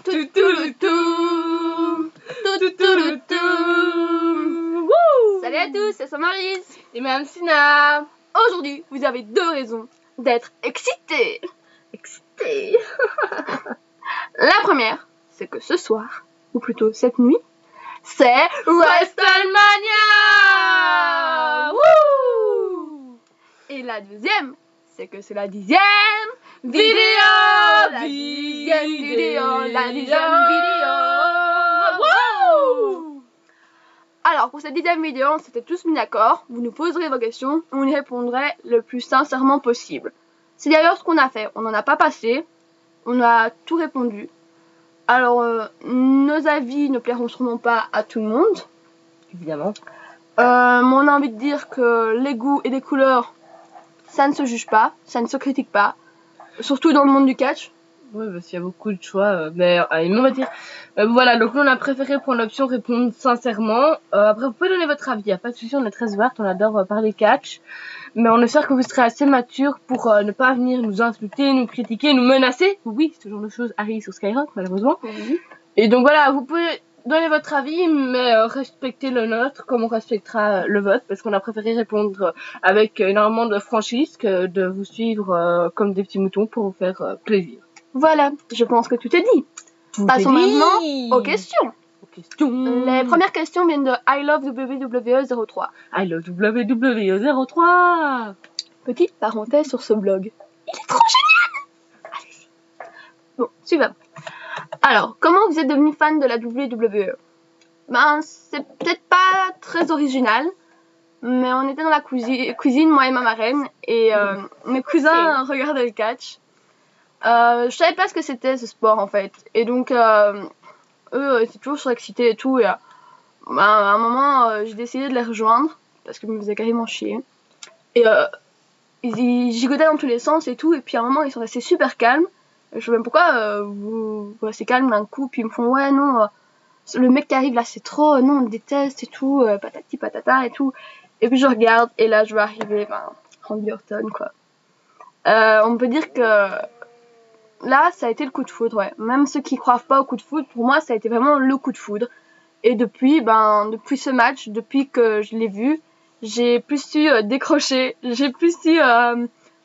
tout, tout, le tout. Tout, tout, le tout. Wouh. Salut à tous, c'est Samaris. Et Madame Sina. Aujourd'hui, vous avez 2 raisons d'être excités. Excitée. La première, c'est que ce soir, ou plutôt cette nuit, c'est WrestleMania. Wouh. Et la deuxième, c'est que c'est la 10e vidéo. La 10e vidéo. La 10e vidéo. Wouh. Alors, pour cette 10e vidéo, on s'était tous mis d'accord. Vous nous poserez vos questions, on y répondrait le plus sincèrement possible. C'est d'ailleurs ce qu'on a fait. On n'en a pas passé. On a tout répondu. Alors, nos avis ne plairont sûrement pas à tout le monde. Évidemment. Mais on a envie de dire que les goûts et les couleurs, ça ne se juge pas, ça ne se critique pas. Surtout dans le monde du catch. Oui, parce qu'il y a beaucoup de choix. Mais allez, on va dire. Voilà, donc nous on a préféré prendre l'option répondre sincèrement. Après, vous pouvez donner votre avis. Il n'y a pas de souci, on est très ouverte, on adore parler catch. Mais on espère que vous serez assez mature pour ne pas venir nous insulter, nous critiquer, nous menacer. Oui, ce genre de choses arrive sur Skyrock, malheureusement. Oui. Et donc voilà, vous pouvez donner votre avis, mais respectez le nôtre comme on respectera le vote, parce qu'on a préféré répondre avec énormément de franchise que de vous suivre comme des petits moutons pour vous faire plaisir. Voilà, je pense que tout est dit. Passons maintenant aux questions. Les premières questions viennent de I Love WWE 03. I Love WWE 03. Petite parenthèse sur ce blog. Il est trop génial. Allez-y. Bon, suivant. Alors, comment vous êtes devenu fan de la WWE? Ben, c'est peut-être pas très original, mais on était dans la cuisine, moi et ma marraine, et mes cousins regardaient le catch. Je savais pas ce que c'était ce sport en fait, et donc eux étaient toujours surexcités et tout, et à un moment j'ai décidé de les rejoindre parce qu'ils me faisaient carrément chier, et ils gigotaient dans tous les sens et tout, et puis à un moment ils sont restés super calmes. Je sais même pourquoi vous restez calmes d'un coup, puis ils me font ouais non, le mec qui arrive là c'est trop, non on le déteste et tout, patati patata et tout, et puis je regarde et là je vais arriver, Randy Orton quoi. On peut dire que là, ça a été le coup de foudre, ouais. Même ceux qui croient pas au coup de foudre, pour moi, ça a été vraiment le coup de foudre. Et depuis ce match, depuis que je l'ai vu, j'ai plus su décrocher, j'ai plus su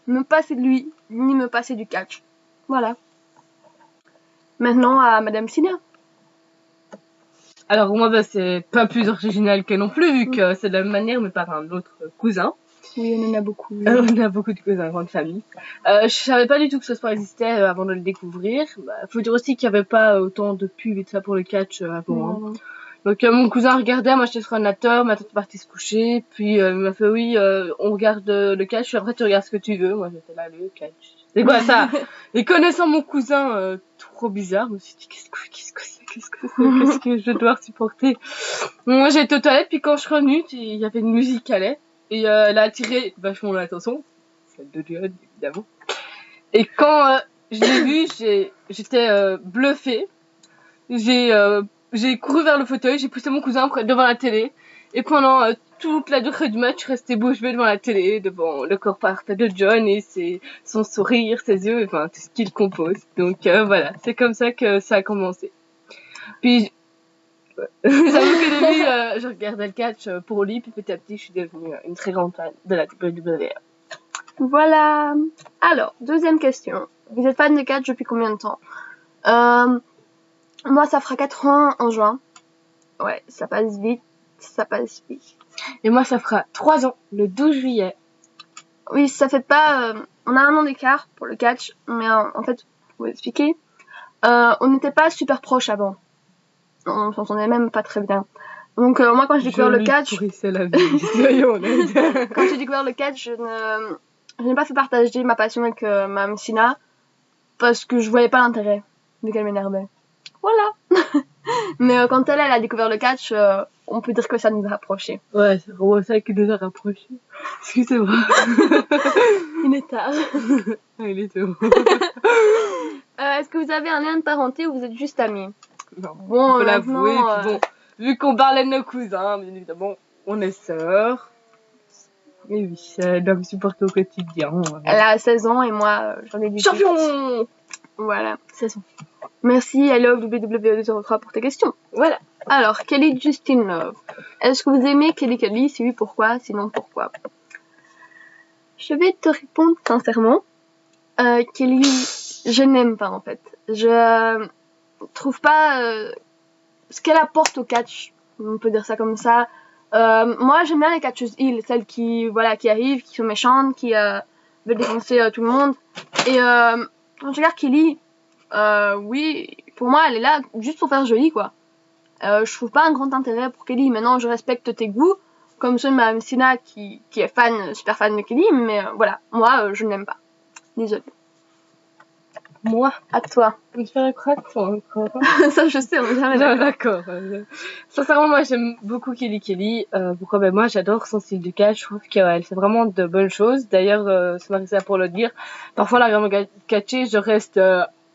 me passer de lui, ni me passer du catch. Voilà. Maintenant à Madame Sina. Alors moi, c'est pas plus original que non plus, vu que c'est de la même manière, mais par un autre cousin. Oui, on en a beaucoup. Oui. On a beaucoup de cousins, grande famille. Je savais pas du tout que ce sport existait avant de le découvrir. Faut dire aussi qu'il y avait pas autant de pubs et tout ça pour le catch avant. Non. Donc mon cousin regardait, moi j'étais sur un ordinateur, ma tante est partie se coucher, puis il m'a fait oui, on regarde le catch, après tu regardes ce que tu veux. Moi j'étais là, le catch. C'est quoi ça? Et connaissant mon cousin trop bizarre, je me suis dit qu'est-ce que je vais devoir supporter. Moi j'étais aux toilettes, puis quand je suis revenue, il y avait une musique qui allait. Et elle a attiré vachement l'attention, celle de John évidemment. Et quand je l'ai vu, j'étais bluffée. J'ai couru vers le fauteuil, j'ai poussé mon cousin devant la télé. Et pendant toute la durée du match, je suis restée bouche bée devant la télé, devant le corps parfait de John et son sourire, ses yeux, enfin tout ce qu'il compose. Donc voilà, c'est comme ça que ça a commencé. Puis j'avoue qu'au début, je regardais le catch pour lui, puis petit à petit, je suis devenue une très grande fan de la WWE. Voilà. Alors, deuxième question. Vous êtes fan de catch depuis combien de temps? Moi, ça fera 4 ans en juin. Ouais, ça passe vite. Et moi, ça fera 3 ans, le 12 juillet. Oui, ça fait pas... on a 1 an d'écart pour le catch, mais en fait, pour vous expliquer, on n'était pas super proches avant. On s'entendait même pas très bien. Donc moi, quand j'ai découvert le catch... la vie, soyons honnêtes. Quand j'ai découvert le catch, je n'ai pas fait partager ma passion avec Mme Sina, parce que je voyais pas l'intérêt, vu qu'elle m'énervait. Voilà. Mais quand elle a découvert le catch, on peut dire que ça nous a rapprochés. Ouais, c'est vraiment ça qui nous a rapprochés. Excusez-moi. Il est tard. Il est tôt. Est-ce que vous avez un lien de parenté ou vous êtes juste amis? Non, bon, on peut l'avouer. Puis bon, vu qu'on parlait de nos cousins, bien évidemment, on est sœurs. Et oui, elle doit me supporter au quotidien. Elle a 16 ans et moi, j'en ai 18. Champion! Voilà. C'est son. Merci I Love WWE203 pour tes questions. Voilà. Alors, Kelly Justin Love. Est-ce que vous aimez Kelly? Si oui, pourquoi? Sinon, pourquoi? Je vais te répondre sincèrement. Kelly, je n'aime pas en fait. Je trouve pas ce qu'elle apporte au catch. On peut dire ça comme ça. Moi, j'aime bien les catcheuses heel, celles qui arrivent, qui sont méchantes, qui veulent défoncer tout le monde. Et quand je regarde Kelly, oui, pour moi, elle est là juste pour faire joli, quoi. Je trouve pas un grand intérêt pour Kelly. Maintenant, je respecte tes goûts, comme ceux de Mme Sina qui est super fan de Kelly, mais voilà, moi, je ne l'aime pas. Désolée. Moi, à toi. je vais faire quoi encore? Ça, je sais, on est jamais d'accord. Sincèrement, moi, j'aime beaucoup Kelly. Pourquoi? Ben, moi, j'adore son style de catch. Je trouve qu'elle fait vraiment de bonnes choses. D'ailleurs, c'est Marissa pour le dire. Parfois, la regarde me catcher, je reste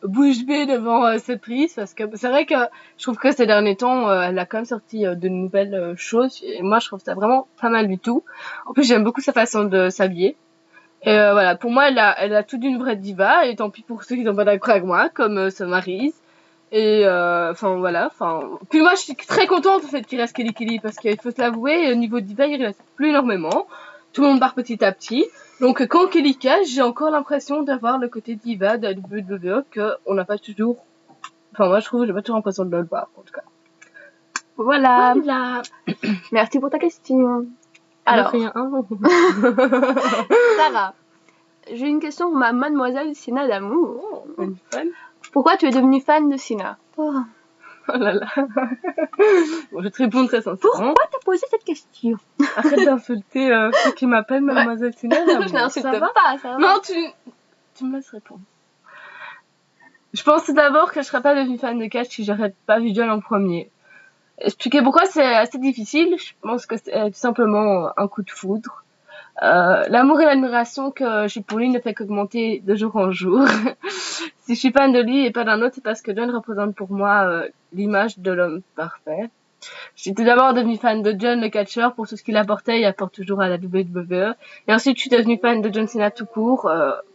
bouche bée devant cette prise parce que c'est vrai que je trouve que ces derniers temps, elle a quand même sorti de nouvelles choses. Et moi, je trouve ça vraiment pas mal du tout. En plus, j'aime beaucoup sa façon de s'habiller. Et voilà, pour moi, elle a tout d'une vraie diva, et tant pis pour ceux qui sont pas d'accord avec moi, comme se Maryse. Et voilà, puis moi je suis très contente en fait qu'il reste Kelly parce qu'il faut se l'avouer, au niveau diva il reste plus énormément. Tout le monde part petit à petit. Donc quand Kelly cache, j'ai encore l'impression d'avoir le côté diva de la WWE qu'on n'a pas toujours. Enfin moi je trouve, j'ai pas toujours l'impression de le voir en tout cas. Voilà. Merci pour ta question. Alors, Sarah, j'ai une question pour ma mademoiselle Sina d'amour. Une fan? Pourquoi tu es devenue fan de Sina? Oh là là. Bon, je vais te répondre très sincèrement. Pourquoi t'as posé cette question? Arrête d'insulter ceux qui m'appellent mademoiselle Sina d'amour. Je n'insulte pas, ça va. Non, tu me laisses répondre. Je pense tout d'abord que je serais pas devenue fan de catch si j'aurais pas vu John en premier. Expliquer pourquoi c'est assez difficile, je pense que c'est tout simplement un coup de foudre. L'amour et l'admiration que j'ai pour lui ne fait qu'augmenter de jour en jour. Si je suis fan de lui et pas d'un autre, c'est parce que John représente pour moi l'image de l'homme parfait. J'étais d'abord devenue fan de John le catcheur pour tout ce qu'il apportait et apporte toujours à la WWE. Et ensuite, je suis devenue fan de John Cena tout court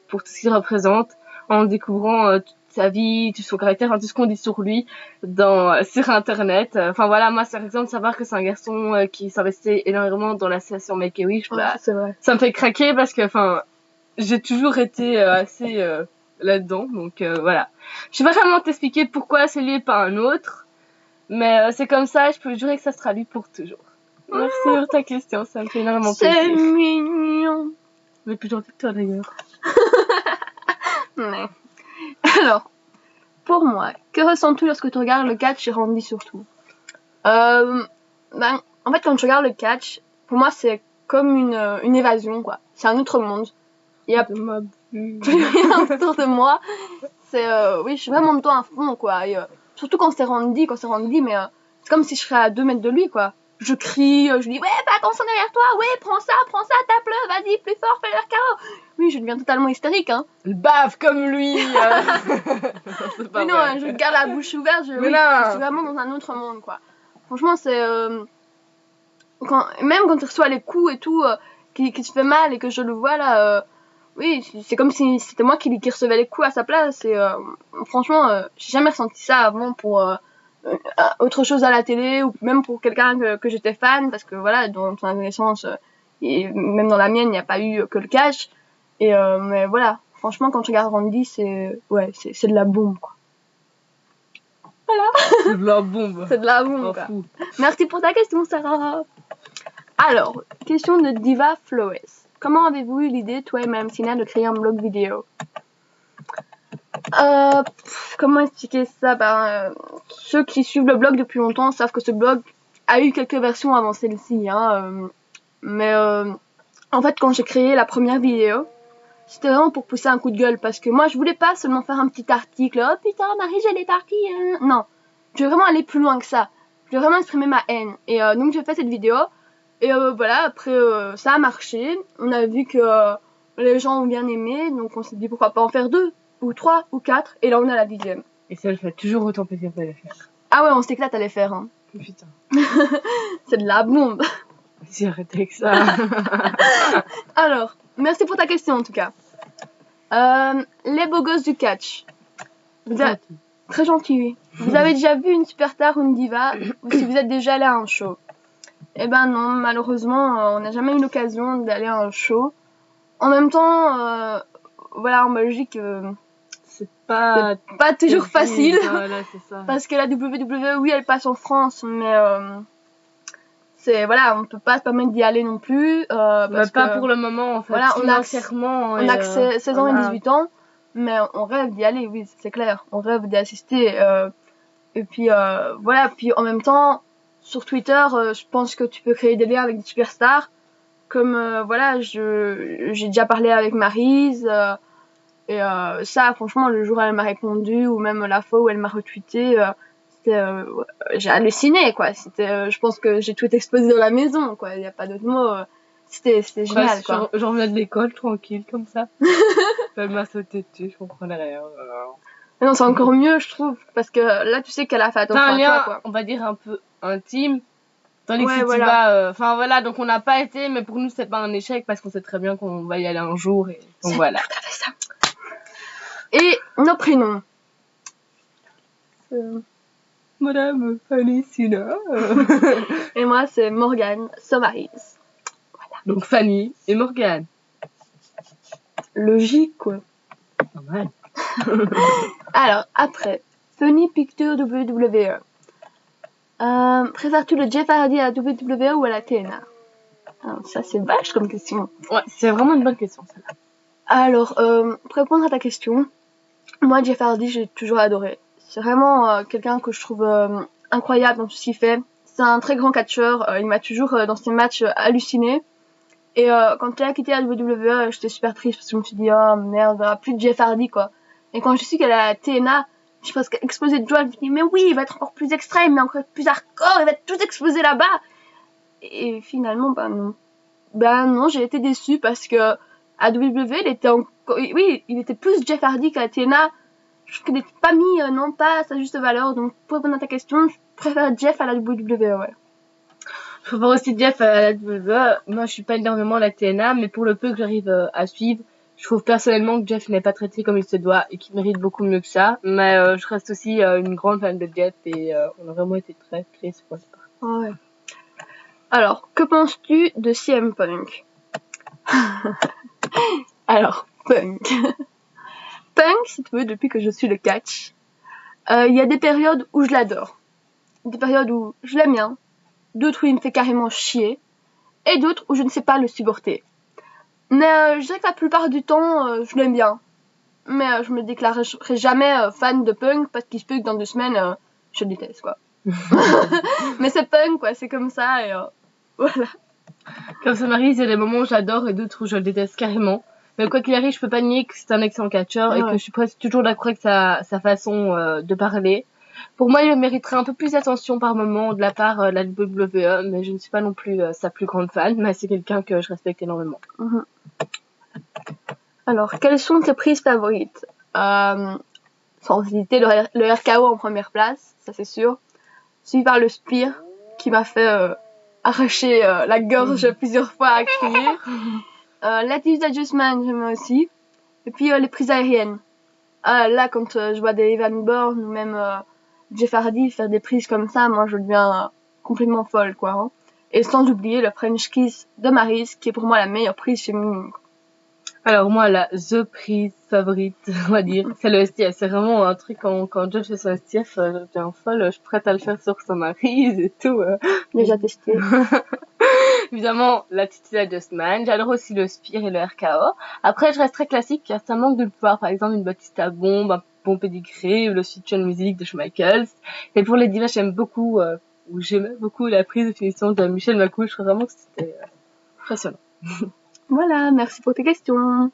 pour tout ce qu'il représente, en découvrant toute sa vie, tout son caractère, tout ce qu'on dit sur lui sur Internet. Enfin voilà, moi, par exemple, savoir que c'est un garçon qui s'investit énormément dans l'association Make a Wish, c'est vrai. Ça me fait craquer parce que, j'ai toujours été assez là-dedans. Donc voilà. Je vais pas vraiment t'expliquer pourquoi c'est lui et pas un autre. Mais c'est comme ça, je peux jurer que ça sera lui pour toujours. Merci pour ta question, ça me fait énormément plaisir. C'est mignon. Mais plus gentil que toi d'ailleurs. Ouais. Alors, pour moi, que ressens-tu lorsque tu regardes le catch et Randy surtout? En fait, quand je regarde le catch, pour moi, c'est comme une évasion, quoi. C'est un autre monde. Il y a plus rien autour de moi. Oui, je suis vraiment dedans à fond, quoi. Et, surtout quand c'est Randy, mais c'est comme si je serais à 2 mètres de lui, quoi. Je crie, je dis, ouais, fais attention derrière toi, ouais, prends ça, tape-le, vas-y, plus fort, fais le KO. Oui, je deviens totalement hystérique, hein. Il bave comme lui. Mais non, je garde la bouche ouverte, je suis vraiment dans un autre monde, quoi. Franchement, c'est... même quand il reçoit les coups et tout, qui se fait mal et que je le vois là... oui, c'est comme si c'était moi qui recevais les coups à sa place. Et franchement, j'ai jamais ressenti ça avant pour autre chose à la télé ou même pour quelqu'un que j'étais fan. Parce que voilà, dans ton adolescence, et même dans la mienne, il n'y a pas eu que le catch. Et mais voilà, franchement, quand je regarde Randy, c'est de la bombe, quoi. Voilà. C'est de la bombe. C'est de la bombe, quoi. Fou. Merci pour ta question, Sarah. Alors, question de Diva Flores. Comment avez-vous eu l'idée, toi et Mme Sina, de créer un blog vidéo? Comment expliquer ça? Ceux qui suivent le blog depuis longtemps savent que ce blog a eu quelques versions avant celle-ci. Mais en fait, quand j'ai créé la première vidéo, c'était vraiment pour pousser un coup de gueule. Parce que moi, je voulais pas seulement faire un petit article. Oh putain, Marie, elle est partie. Non, je veux vraiment aller plus loin que ça. Je veux vraiment exprimer ma haine. Et donc, j'ai fait cette vidéo. Et voilà, après ça a marché, on a vu que les gens ont bien aimé, donc on s'est dit pourquoi pas en faire 2, ou 3, ou 4, et là on est à la 10e. Et ça le fait toujours autant plaisir de les faire. Ah ouais, on s'éclate à les faire, hein. Putain. C'est de la bombe. Vas-y, arrête avec ça. Alors, merci pour ta question en tout cas. Les beaux gosses du catch. Très gentil, oui. Vous avez déjà vu une superstar ou une diva, ou si vous êtes déjà allé à un show? Eh ben non, malheureusement, on n'a jamais eu l'occasion d'aller à un show. En même temps, voilà, en Belgique, C'est pas toujours facile. Voilà, c'est ça. Parce que la WWE, oui, elle passe en France, mais voilà, on peut pas se permettre d'y aller non plus. Parce pas que, pour le moment, en fait. voilà, on a financièrement. 16 ans et 18 ans, mais on rêve d'y aller, oui, c'est clair. On rêve d'y assister. Et puis, voilà, puis en même temps, sur Twitter, je pense que tu peux créer des liens avec des superstars. Comme, voilà, j'ai déjà parlé avec Maryse. Et ça, franchement, le jour où elle m'a répondu, ou même la fois où elle m'a retweeté, j'ai halluciné, quoi. Je pense que j'ai tout exposé dans la maison, quoi. Il n'y a pas d'autre mot. C'était génial, quoi. J'en revenais de l'école, tranquille, comme ça. Elle m'a sauté dessus, je comprenais rien. Mais non, c'est encore mieux, je trouve, parce que là, tu sais qu'elle a fait attention à toi, quoi. On va dire, un peu intime. Tandis que si voilà. tu vas... Enfin, voilà, donc on n'a pas été, mais pour nous, c'est pas un échec, parce qu'on sait très bien qu'on va y aller un jour, et donc voilà. Ça. Et nos prénoms. Madame Fanny Sina. Et moi, c'est Morgane Somaris. Voilà. Donc Fanny et Morgane. Logique, quoi. Normal. Alors, après, Funny Picture WWE. Préfères-tu le Jeff Hardy à la WWE ou à la TNA? Alors, ça, c'est vache comme question. Ouais, c'est vraiment une bonne question, celle-là. Alors, pour répondre à ta question, moi, Jeff Hardy, j'ai toujours adoré. C'est vraiment quelqu'un que je trouve incroyable dans tout ce qu'il fait. C'est un très grand catcheur. Il m'a toujours, dans ses matchs, halluciné. Et quand il a quitté la WWE, j'étais super triste parce que je me suis dit, oh merde, il n'y aura plus de Jeff Hardy, quoi. Et quand je suis qu'elle a la TNA, je suis presque explosée de joie. Je me dis, mais oui, il va être encore plus extrême, mais encore plus hardcore, il va être tout explosé là-bas. Et finalement, ben non, j'ai été déçue parce que à WWE, il était plus Jeff Hardy qu'à TNA. Je trouve qu'il n'était pas mis, non pas à sa juste valeur. Donc, pour répondre à ta question, je préfère Jeff à la WWE, ouais. Je préfère aussi Jeff à la WWE. Moi, je suis pas énormément à la TNA, mais pour le peu que j'arrive à suivre, je trouve personnellement que Jeff n'est pas traité comme il se doit et qu'il mérite beaucoup mieux que ça. Mais je reste aussi une grande fan de Jeff et on a vraiment été très tristes pour ça. Ouais. Alors, que penses-tu de CM Punk? Alors, Punk. Punk, si tu veux, depuis que je suis le catch, il y a des périodes où je l'adore. Des périodes où je l'aime bien. D'autres où il me fait carrément chier. Et d'autres où je ne sais pas le supporter. Mais je dirais que la plupart du temps, je l'aime bien. Mais je me déclarerai jamais fan de Punk parce qu'il se peut que dans 2 semaines, je le déteste, quoi. Mais c'est Punk, quoi, c'est comme ça et voilà. Comme ça m'arrive, il y a des moments où j'adore et d'autres où je le déteste carrément. Mais quoi qu'il arrive, je peux pas nier que c'est un excellent catcheur et que je suis presque toujours d'accord avec sa façon de parler. Pour moi, il mériterait un peu plus d'attention par moment de la part de la WWE, mais je ne suis pas non plus sa plus grande fan, mais c'est quelqu'un que je respecte énormément. Alors, quelles sont tes prises favorites? Sans hésiter, le RKO en première place, ça c'est sûr. Suivi par le Spear, qui m'a fait arracher la gorge plusieurs fois à crier. Lattice Adjustment, j'aime aussi. Et puis les prises aériennes. Là, quand je vois des Evan Bourne ou même Jeff Hardy faire des prises comme ça, moi je deviens complètement folle, quoi. Hein. Et sans oublier le French Kiss de Maryse, qui est pour moi la meilleure prise féminine. Alors moi, the prise favorite, on va dire, c'est le STF. C'est vraiment un truc, quand Jeff fait son STF, je deviens folle, je suis prête à le faire sur sa Maryse et tout. Déjà testé. Évidemment, l'attitude Adjustment. J'adore aussi le Spear et le RKO. Après, je reste très classique, car ça manque de le pouvoir. Par exemple, une Batista Bombe, un bon pédigré, ou le Switch Music de Schmeichels. Et pour les divas, j'aimais beaucoup la prise de finition de Michelle McCool. Je trouve vraiment que c'était impressionnant. Voilà, merci pour tes questions.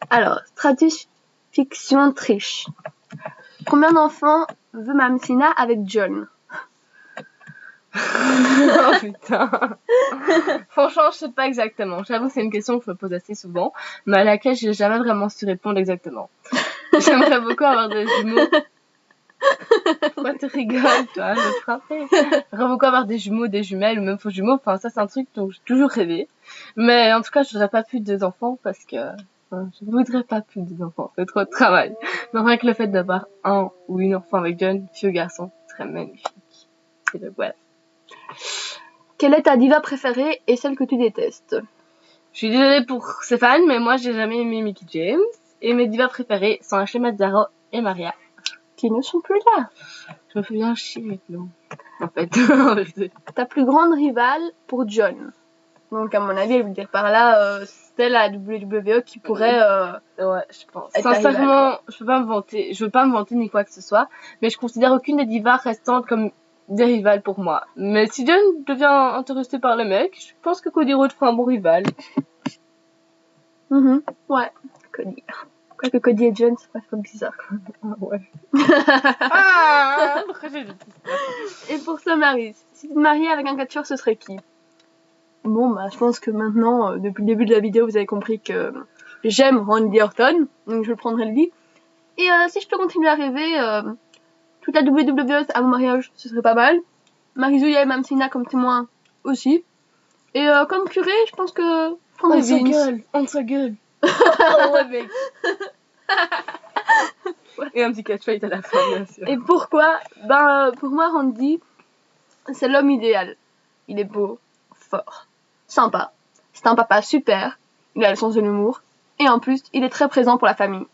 Alors, Stratusfiction triche. Combien d'enfants veut Mme Sina avec John? Oh putain. Franchement, je sais pas exactement. J'avoue, c'est une question que je me pose assez souvent, mais à laquelle j'ai jamais vraiment su répondre exactement. J'aimerais beaucoup avoir des jumeaux. Pourquoi tu rigoles, toi? Je vais te frapper. J'aimerais beaucoup avoir des jumeaux, des jumelles, ou même faux jumeaux. Enfin, ça, c'est un truc dont j'ai toujours rêvé. Mais en tout cas, je voudrais pas plus de 2 enfants parce que je voudrais pas plus de 2 enfants. C'est trop de travail. Non, rien que le fait d'avoir un ou une enfant avec John, fille ou garçon, serait magnifique. Et donc voilà. Quelle est ta diva préférée et celle que tu détestes? Je suis désolée pour ses fans, mais moi j'ai jamais aimé Mickey James. Et mes divas préférées sont Ashley Mazzaro et Maria. Qui ne sont plus là. Je me fais bien chier maintenant. En fait, en vérité. Ta plus grande rivale pour John. Donc à mon avis, elle veut dire par là, c'est la WWE qui pourrait... Ouais, je pense. être ta Sincèrement, rivale, je veux pas me vanter ni quoi que ce soit, mais je considère aucune des divas restantes comme des rivales pour moi. Mais si John devient intéressé par le mec, je pense que Cody Rhodes fera un bon rival. Ouais, Cody. Quoique Cody et John, c'est presque bizarre. Ah ouais. Ah, pourquoi j'ai dit ça? Et pour ça, Maryse, si tu te mariais avec un catcheur, ce serait qui? Bon, bah, je pense que maintenant, depuis le début de la vidéo, vous avez compris que j'aime Randy Orton, donc je le prendrai lui. Et si je peux continuer à rêver, toute la WWE à mon mariage, ce serait pas mal. Marizouya et Mamsina comme témoin aussi. Et comme curé, je pense que je prendrais Vince. On sa gueule. Oh ouais, mec. Et un petit catchphrase à la fin, bien sûr. Et pourquoi? Ben, pour moi, Randy, c'est l'homme idéal. Il est beau, fort, sympa. C'est un papa super. Il a le sens de l'humour. Et en plus, il est très présent pour la famille.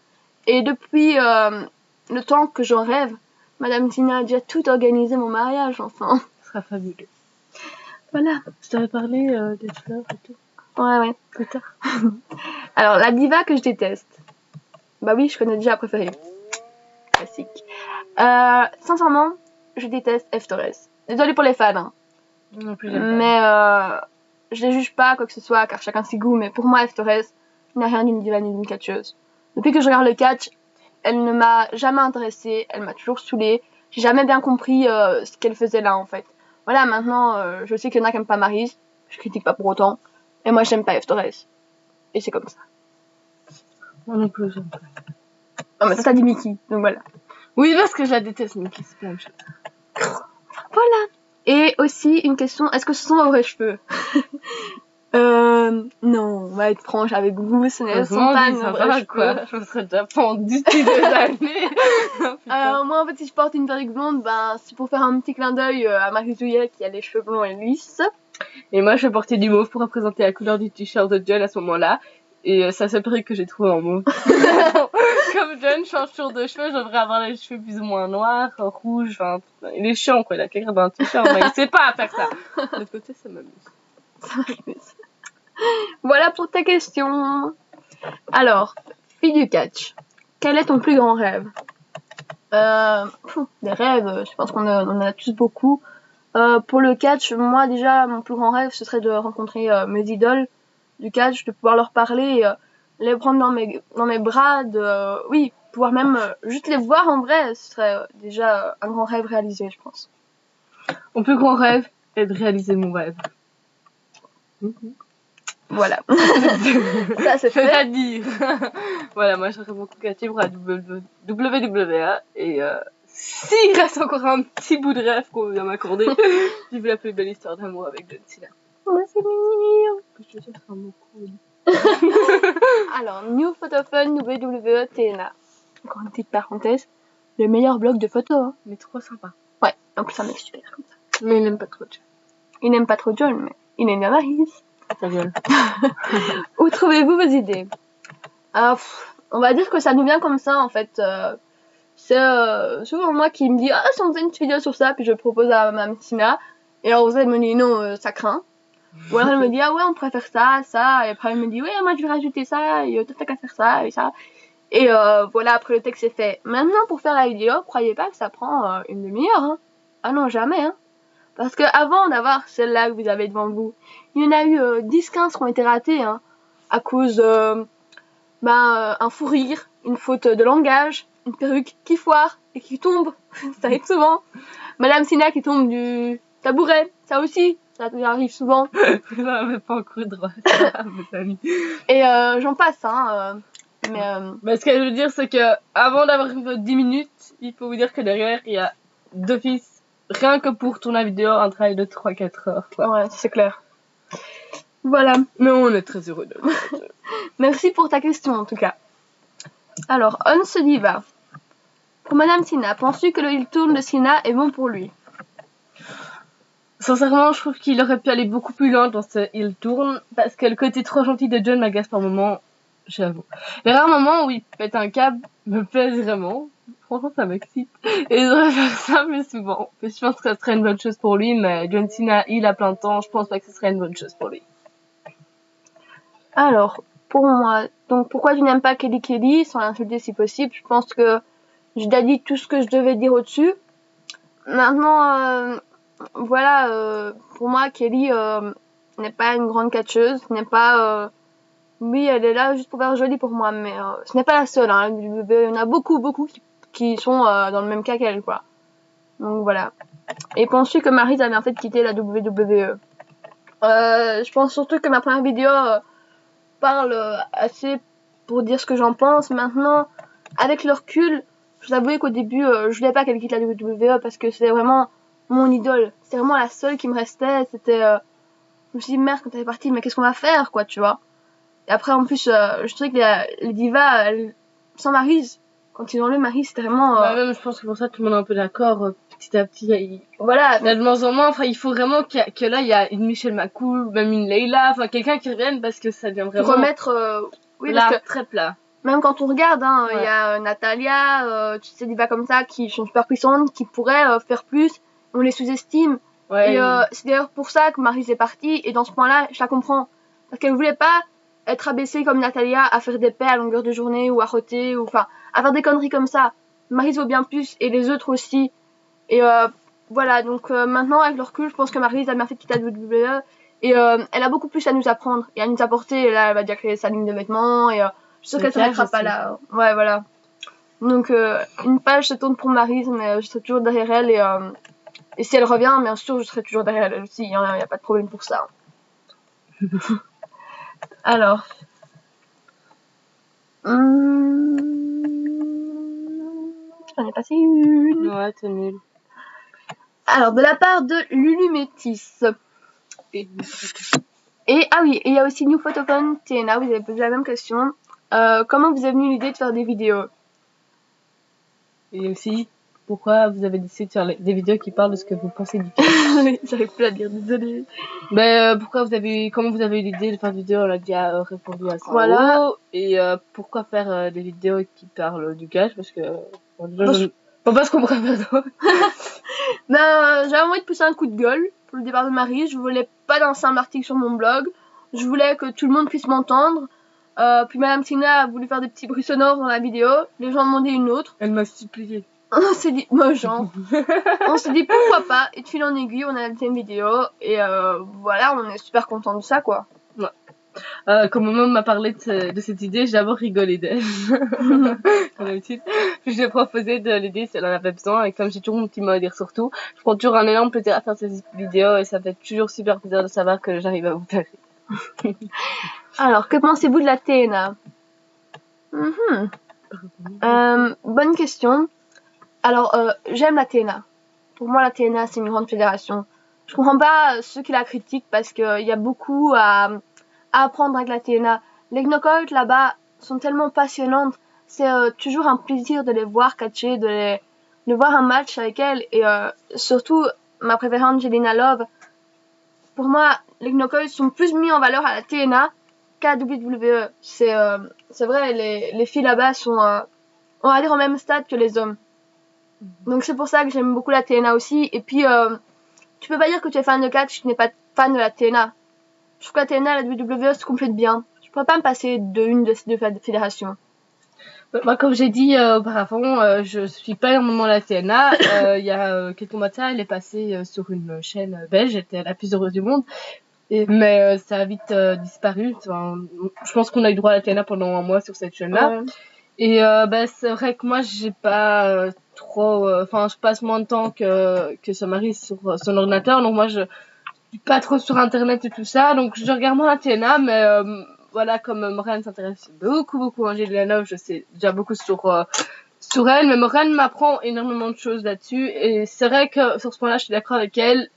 Et depuis le temps que j'en rêve, Madame Tina a déjà tout organisé mon mariage, enfin. Ce sera fabuleux. Voilà. Je t'avais parlé des fleurs et tout. Ouais. Plus tard. Alors, la diva que je déteste. Bah oui, je connais déjà la préférée. Classique. Sincèrement, je déteste F. Torres. Désolée pour les fans, hein. Non plus, Mais je les juge pas, quoi que ce soit, car chacun ses goûts. Mais pour moi, F. Torres n'a rien d'une diva ni d'une catcheuse. Depuis que je regarde le catch, elle ne m'a jamais intéressée. Elle m'a toujours saoulée. J'ai jamais bien compris ce qu'elle faisait là, en fait. Voilà, maintenant, je sais qu'il y en a qui aiment pas Maryse. Je critique pas pour autant. Et moi, j'aime pas F. Torres. Et c'est comme ça. Moi non plus, j'aime pas. Non, mais ça, t'as dit Mickey, donc voilà. Oui, parce que je la déteste, Mickey, c'est pas la même chose. Voilà. Et aussi, une question, est-ce que ce sont vos vrais cheveux? Non, on va être franche avec vous, ce ne sont pas nos vrais cheveux. Quoi. Je me serais déjà pendue depuis des années. Moi, en fait, si je porte une perruque blonde, ben, c'est pour faire un petit clin d'œil à Marie-Jouillet qui a les cheveux blonds et lisses. Et moi, je vais porter du mauve pour représenter la couleur du t-shirt de John à ce moment-là. Et c'est la seule perruque que j'ai trouvée en mauve. Comme John change toujours de cheveux, je devrais avoir les cheveux plus ou moins noirs, rouges, enfin, il est chiant, quoi, il a quelqu'un d'un t-shirt, mais il sait pas faire ça. De l'autre côté, ça m'amuse. Voilà pour ta question. Alors, fille du catch, quel est ton plus grand rêve? Des rêves, je pense qu'on en a tous beaucoup. Pour le catch, moi déjà, mon plus grand rêve, ce serait de rencontrer mes idoles du catch, de pouvoir leur parler, les prendre dans mes bras, oui, pouvoir même juste les voir en vrai, ce serait déjà un grand rêve réalisé, je pense. Mon plus grand rêve est de réaliser mon rêve. Voilà. Ça, c'est fait. C'est-à-dire, voilà, moi, j'aurais beaucoup catché pour la WWE, et s'il reste encore un petit bout de rêve qu'on vient m'accorder, vive la plus belle histoire d'amour avec John Cena. Oh, c'est mignon. Je te dire, c'est un mot cool. Alors, New Photo Fun, WWE, TNA. Encore une petite parenthèse. Le meilleur blog de photos, hein. Mais trop sympa. Ouais, en plus, un mec super comme ça. Mais il n'aime pas trop John. Il n'aime pas trop John, mais il aime bien Maryse. Ta gueule. Où trouvez-vous vos idées? On va dire que ça nous vient comme ça, en fait. C'est souvent moi qui me dis, ah, si on faisait une petite vidéo sur ça, puis je propose à Mme Tina. Et alors, elle me dit, non, ça craint. Ou alors elle me dit, ah ouais, on pourrait faire ça. Et après elle me dit, ouais, moi je vais rajouter ça, et toi t'as qu'à faire ça, et ça. Et voilà, après le texte est fait. Maintenant, pour faire la vidéo, croyez pas que ça prend une demi-heure, hein. Ah non, jamais, hein. Parce que avant d'avoir celle-là que vous avez devant vous, il y en a eu 10-15 qui ont été ratés, hein. À cause un fou rire, une faute de langage, une perruque qui foire et qui tombe. Ça arrive souvent. Madame Sina qui tombe du tabouret, ça aussi. Ça arrive souvent. Vous n'avez pas encore eu droit à mes amis. Et j'en passe, hein. Mais ce que je veux dire, c'est que avant d'avoir 10 minutes, il faut vous dire que derrière, il y a d'office, rien que pour tourner la vidéo, un travail de 3-4 heures. Quoi. Ouais, c'est clair. Voilà. Mais on est très heureux de Merci pour ta question, en tout cas. Alors, On se diva. Pour Madame Cena, penses-tu que le heel turn de Cena est bon pour lui? Sincèrement, je trouve qu'il aurait pu aller beaucoup plus loin dans ce heel turn parce que le côté trop gentil de John m'agace par moments, j'avoue. Les rares moments où il pète un câble me plaisent vraiment. Franchement, ça m'excite. Et il devrait faire ça plus souvent. Je pense que ça serait une bonne chose pour lui, mais John Cena, il a plein de temps, je pense pas que ce serait une bonne chose pour lui. Alors, pour moi, donc pourquoi je n'aime pas Kelly sans l'insulter si possible? Je pense que j'ai déjà dit tout ce que je devais dire au-dessus. Maintenant, voilà, pour moi, Kelly n'est pas une grande catcheuse, n'est pas... oui, elle est là juste pour faire jolie pour moi, mais ce n'est pas la seule. Hein. Il y en a beaucoup qui sont dans le même cas qu'elle, quoi. Donc voilà. Et penses-tu que Maryse a bien fait de quitter la WWE? Je pense surtout que ma première vidéo parle assez pour dire ce que j'en pense. Maintenant, avec le recul, je vous avouer qu'au début, je voulais pas qu'elle quitte la WWE parce que c'est vraiment mon idole. C'est vraiment la seule qui me restait. C'était, je me suis dit merde quand elle est partie, mais qu'est-ce qu'on va faire, quoi, tu vois. Et après, en plus, je trouvais que les divas, sans Maryse, quand ils ont enlevé Maryse, c'était vraiment... Bah, même, je pense que pour ça, tout le monde est un peu d'accord. Petit à petit, voilà. Là, de moins en moins, enfin, il faut vraiment que là, il y a une Michelle McCool, même une Leila, enfin, quelqu'un qui revienne parce que ça devient vraiment... remettre... oui, là, parce que très plat. même quand on regarde, hein, il Ouais. y a Natalia, tu sais, des divas comme ça qui sont super puissantes, qui pourraient faire plus. On les sous-estime. Ouais, Et c'est d'ailleurs pour ça que Maryse est partie. Et dans ce point-là, je la comprends. Parce qu'elle voulait pas être abaissée comme Natalia à faire des paix à longueur de journée ou à roter, ou enfin, à faire des conneries comme ça. Maryse vaut bien plus, et les autres aussi. Et voilà, donc maintenant, avec le recul, je pense que Maryse a bien fait de quitter la WWE. Et elle a beaucoup plus à nous apprendre et à nous apporter. Et là, elle va déjà créer sa ligne de vêtements. Et je suis sûre qu'elle s'arrêtera pas là. Ouais, voilà. Donc, une page se tourne pour Maryse, mais je serai toujours derrière elle. Et si elle revient, bien sûr, je serai toujours derrière elle aussi. Il n'y a pas de problème pour ça. Alors. J'en ai passé une. Ouais, t'es nul. Alors, de la part de Lulu Métis. Et ah oui, et il y a aussi New Photophone TNA, vous avez posé la même question. Comment vous est venue l'idée de faire des vidéos? Et aussi, pourquoi vous avez décidé de faire des vidéos qui parlent de ce que vous pensez du cas? J'arrive plus à dire, désolée. Ben, comment vous avez eu l'idée de faire des vidéos? On a déjà répondu à ça. Voilà. Et pourquoi faire des vidéos qui parlent du cash? Parce que je vois pas ce qu'on pourrait faire d'autre. J'avais envie de pousser un coup de gueule pour le départ de Marie. Je voulais pas lancer un article sur mon blog. Je voulais que tout le monde puisse m'entendre. Puis Madame Cena a voulu faire des petits bruits sonores dans la vidéo. Les gens demandaient une autre. Elle m'a supplié. On s'est dit, moi genre, on s'est dit pourquoi pas. Et de fil en aiguille, on a fait une vidéo. Et voilà, on est super content de ça, quoi. Ouais. Quand maman m'a parlé de cette idée, j'ai d'abord rigolé d'elle. Comme d'habitude. Puis je lui ai proposé de l'aider si elle en avait besoin. Et comme j'ai toujours mon petit mot à dire surtout, je prends toujours un énorme plaisir à faire ces vidéos. Et ça fait toujours super plaisir de savoir que j'arrive à vous faire rire. Alors, que pensez-vous de la TNA? Bonne question. Alors, j'aime la TNA. Pour moi, la TNA, c'est une grande fédération. Je comprends pas ceux qui la critiquent parce qu'il y a beaucoup à apprendre avec la TNA. Les knockouts là-bas sont tellement passionnantes. C'est toujours un plaisir de les voir catcher, de voir un match avec elles. Et surtout, ma préférée, Jelena Love. Pour moi, les knockouts sont plus mis en valeur à la TNA qu'à la WWE. C'est vrai, les filles là-bas sont, on va dire, au même stade que les hommes. Donc c'est pour ça que j'aime beaucoup la TNA aussi. Et puis, tu peux pas dire que tu es fan de catch si tu n'es pas fan de la TNA. Je trouve que la TNA et la WWE se complètent bien. Je pourrais pas me passer d'une de ces deux fédérations. Bah, comme j'ai dit auparavant, je suis pas énormément la TNA. Il y a quelques mois de ça, elle est passée sur une chaîne belge. J'étais la plus heureuse du monde. Mais ça a vite disparu. Enfin, je pense qu'on a eu droit à la TNA pendant un mois sur cette chaîne-là. Ouais. Et c'est vrai que moi, j'ai pas trop... Enfin, je passe moins de temps que sa mari sur son ordinateur. Donc moi, je suis pas trop sur Internet et tout ça. Donc je regarde moins la TNA, mais... voilà, comme Morane s'intéresse beaucoup à Jelena Love, je sais déjà beaucoup sur elle, mais Morane m'apprend énormément de choses là-dessus, et c'est vrai que sur ce point-là, je suis d'accord avec elle.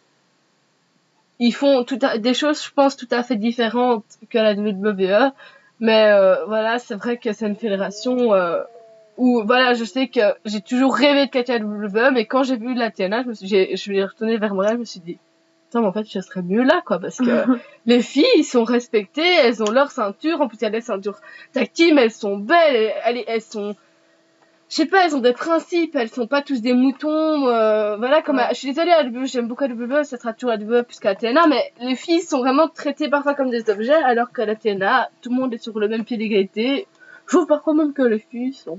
Ils font des choses, je pense, tout à fait différentes que la WWE, mais voilà, c'est vrai que c'est une fédération où voilà, je sais que j'ai toujours rêvé de catcher la WWE, mais quand j'ai vu la TNA, je suis retournée vers moi, je me suis dit, attends, mais en fait, je serais mieux là, quoi, parce que les filles sont respectées, elles ont leur ceinture, en plus, il y a des ceintures tag team, elles sont belles, elles sont, je sais pas, elles ont des principes, elles sont pas tous des moutons, voilà, comme, Ouais. je suis désolée, la WWE, j'aime beaucoup la WWE, ça sera toujours la WWE plus qu'à la TNA, mais les filles sont vraiment traitées parfois comme des objets, alors qu'à la TNA, tout le monde est sur le même pied d'égalité. Je trouve parfois même que les filles sont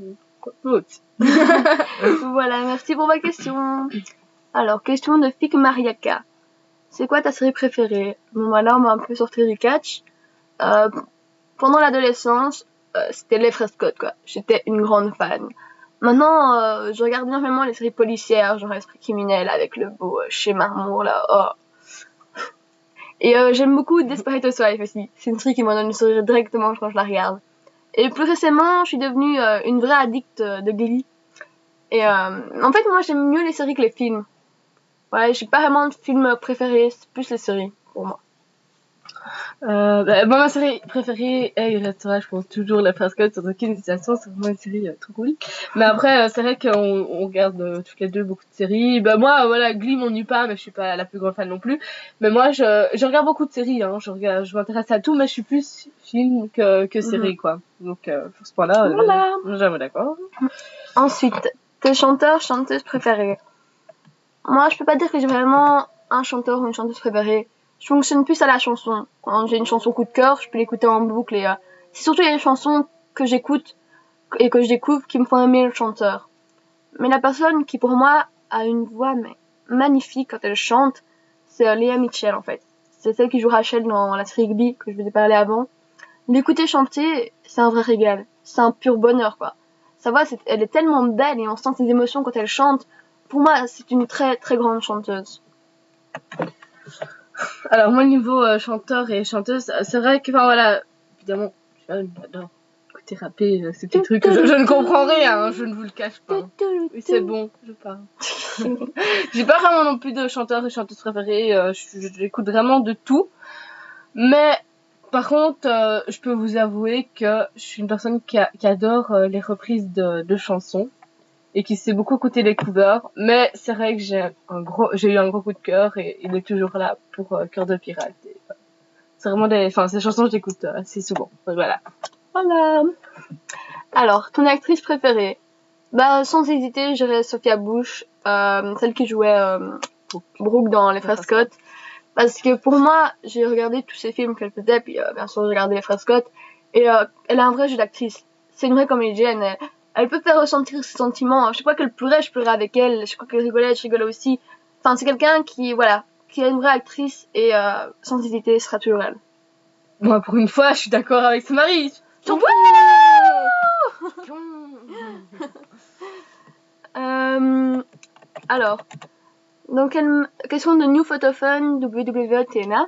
hautes. Voilà, merci pour ma question. Alors, question de Fik Mariaka. C'est quoi ta série préférée? Bon, voilà, on m'a un peu sorti du catch. Pendant l'adolescence, c'était les Scott, quoi. J'étais une grande fan. Maintenant, je regarde bien vraiment les séries policières, genre Esprit criminel, avec le beau schéma Marmour, là. Oh. Et j'aime beaucoup Desperate Housewives aussi. C'est une série qui me donne une sourire directement quand je la regarde. Et plus récemment, je suis devenue une vraie addict de Glee. Et en fait, moi, j'aime mieux les séries que les films. Ouais, j'ai pas vraiment de film préféré, c'est plus les séries pour moi. Moi, ma série préférée, il restera, je pense, toujours La Scott dans aucune situation. C'est vraiment une série trop cool. Mais après, c'est vrai qu'on regarde toutes les deux beaucoup de séries. Bah, moi, voilà, Glee m'ennuie pas, mais je suis pas la plus grande fan non plus. Mais moi, je regarde beaucoup de séries, hein. Je m'intéresse à tout, mais je suis plus film que série, quoi. Donc, pour ce point-là, Voilà. jamais d'accord. Ensuite, tes chanteurs, chanteuses préférées. Moi, je peux pas dire que j'ai vraiment un chanteur ou une chanteuse préférée. Je fonctionne plus à la chanson. Quand j'ai une chanson coup de cœur, je peux l'écouter en boucle et c'est surtout les chansons que j'écoute et que je découvre qui me font aimer le chanteur. Mais la personne qui pour moi a une voix magnifique quand elle chante, c'est Léa Mitchell en fait. C'est celle qui joue Rachel dans la série Glee que je vous ai parlé avant. L'écouter chanter, c'est un vrai régal. C'est un pur bonheur quoi. Sa voix, elle est tellement belle et on sent ses émotions quand elle chante. Pour moi, c'est une très très grande chanteuse. Alors, moi, niveau chanteur et chanteuse, c'est vrai que, enfin, voilà, évidemment, j'adore écouter rapper, ces petits trucs. Je ne comprends rien, hein, je ne vous le cache pas. Oui, c'est bon, je parle. J'ai pas vraiment non plus de chanteur et chanteuse préférée, j'écoute vraiment de tout. Mais, par contre, je peux vous avouer que je suis une personne qui adore les reprises de chansons et qui sait beaucoup écouter les covers, mais c'est vrai que j'ai eu un gros coup de cœur et il est toujours là pour Cœur de pirate. Et, c'est vraiment ces chansons j'écoute assez souvent. Donc, voilà. Voilà. Alors, ton actrice préférée? Bah, sans hésiter, je dirais Sophia Bush, celle qui jouait Brooke dans Les Frères Scott. Parce que pour moi, j'ai regardé tous ces films qu'elle faisait, puis bien sûr j'ai regardé Les Frères Scott, et elle a un vrai jeu d'actrice. C'est une vraie comédienne. Elle peut faire ressentir ses sentiments. Je sais pas qu'elle pleurait, je pleurais avec elle. Je crois qu'elle rigolait, je rigolais aussi. Enfin, c'est quelqu'un qui, voilà, qui est une vraie actrice, et sans hésiter, ce sera toujours elle. Moi, pour une fois, je suis d'accord avec son mari. Alors, question de New Photo Fun WWE TNA.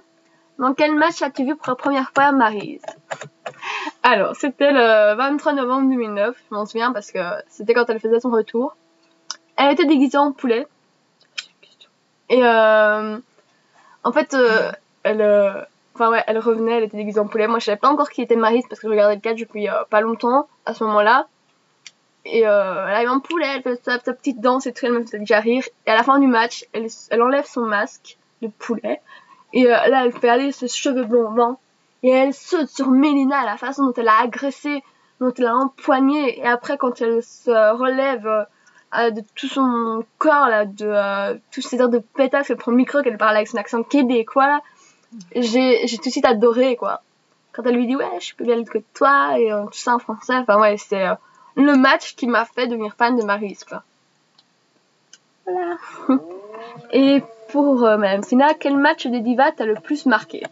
Dans quel match as-tu vu pour la première fois Maryse? Alors, c'était le 23 novembre 2009, je m'en souviens parce que c'était quand elle faisait son retour. Elle était déguisée en poulet. Et en fait, elle revenait, elle était déguisée en poulet. Moi, je savais pas encore qui était Maryse parce que je regardais le catch depuis pas longtemps à ce moment-là. Et elle arrive en poulet, elle fait sa petite danse et tout, elle me fait déjà rire. Et à la fin du match, elle enlève son masque de poulet. Et là, elle fait aller ses cheveux blonds blancs. Et elle saute sur Mélina, la façon dont elle a agressé, dont elle a empoigné. Et après, quand elle se relève de tout son corps, là, de tous ces airs de pétasse, elle prend le micro, qu'elle parle avec son accent québécois, là. J'ai tout de suite adoré, quoi. Quand elle lui dit, ouais, je suis plus belle que toi, et tout ça en français. Enfin, ouais, c'est le match qui m'a fait devenir fan de Maryse, quoi. Voilà. Et pour Madame Sina, quel match des divas t'a le plus marqué?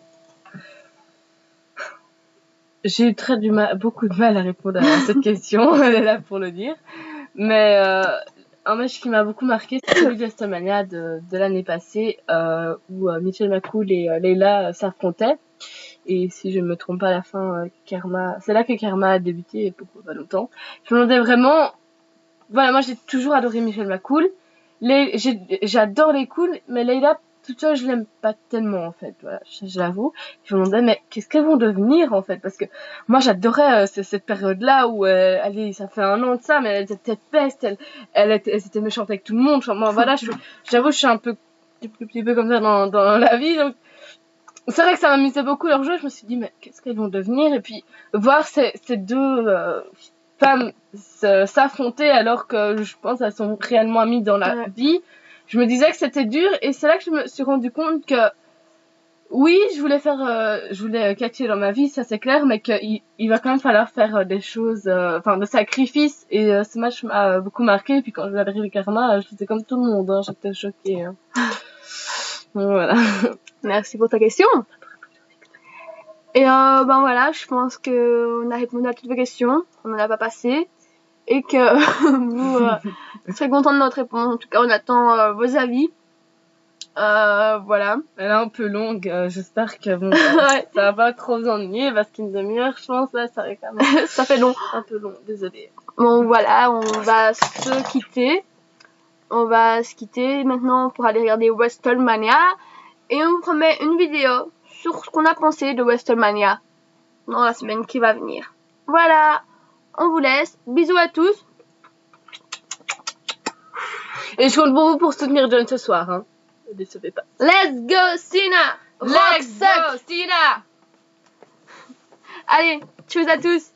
J'ai eu beaucoup de mal à répondre à cette question, elle est là pour le dire. Mais un match qui m'a beaucoup marqué, c'est celui de WrestleMania de l'année passée, où Michelle McCool et Layla s'affrontaient. Et si je ne me trompe pas, à la fin, c'est là que Karma a débuté pour pas longtemps. Je me demandais vraiment, voilà, moi j'ai toujours adoré Michelle McCool. J'adore les cools, mais Layla, toute seule, je l'aime pas tellement, en fait. Voilà, je l'avoue. Je me demandais, mais qu'est-ce qu'elles vont devenir, en fait? Parce que moi, j'adorais cette période-là où, allez, ça fait 1 an de ça, mais elle était peste, elle était méchante avec tout le monde. Moi, voilà, j'avoue, je suis un petit peu comme ça dans la vie, donc c'est vrai que ça m'amusait beaucoup leur jeu. Je me suis dit, mais qu'est-ce qu'elles vont devenir? Et puis, voir ces deux femmes s'affronter alors que je pense qu'elles sont réellement amies dans la vie, je me disais que c'était dur. Et c'est là que je me suis rendu compte que, oui, je voulais Katia dans ma vie, ça c'est clair, mais qu'il va quand même falloir faire des choses, de sacrifices. Et ce match m'a beaucoup marqué. Et puis quand je regardais le karma, j'étais comme tout le monde, hein, j'étais choquée. Hein. Donc, voilà. Merci pour ta question. Et voilà, je pense qu'on a répondu à toutes vos questions. On n'en a pas passé. Et que vous serez content de notre réponse. En tout cas, on attend vos avis. Voilà. Elle est un peu longue. J'espère que ça va pas trop vous ennuyer parce qu'une demi-heure, je pense, là, ça va quand même. Ça fait long. Un peu long, désolée. Bon, voilà, on va se quitter. On va se quitter maintenant pour aller regarder WrestleMania. Et on vous promet une vidéo sur ce qu'on a pensé de WrestleMania dans la semaine qui va venir. Voilà, on vous laisse. Bisous à tous. Et je compte pour vous pour soutenir John ce soir. Hein. Ne décevez pas. Let's go, Cena! Let's go, Cena! Allez, tchuss à tous!